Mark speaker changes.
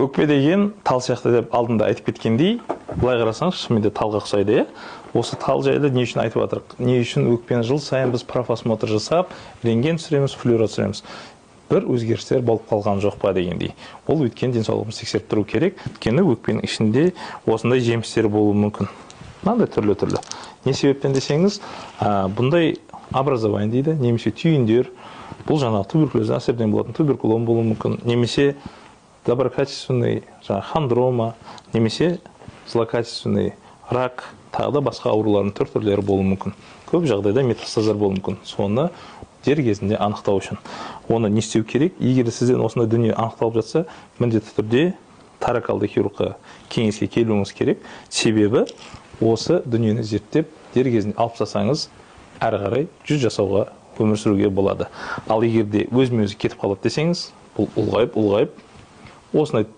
Speaker 1: Өкпе деген тал сияқты деп алдында айтып кеткендей, былай қарасаңыз, шынымен де талға ұқсайды, иә? Осы тал жайлы не үшін айтып жатырық? Не үшін өкпені жыл сайын біз профосмотр жасап, рентген түсіреміз, флюород түсіреміз? Бір өзгерістер болып қалған жоқ па дегендей. Ол өткен денсаулығымызды тексеріп тұру керек. Өйткені өкпенің ішінде осындай жемістер болуы мүмкін. Мынандай түрлі-түрлі. Не себептен десеңіз, бұндай образование дейді, немесе түйіндер, бұл жаңағы туберкулездің әсерден болатын туберкулом болуы мүмкін, немесе доброкачественный хондрома, немесе злокачественный рак, тағы да басқа аурулардың түрлері болуы мүмкін. Көп жағдайда метастаздар болуы мүмкін. Соны дер кезінде анықтау үшін. Оны не істеу керек? Егер сізден осындай дүние анықталып жатса, міндетті түрде торакалды хирургқа кеңеске келуіңіз керек. Себебі осы дүниені зерттеп, дер кезінде алып тастасаңыз, әрі қарай жүз жасауға өмір сүруге болады. Ал егер де өзіме-өзі кетіп қалады десеңіз, бұл ұлғайып, осындай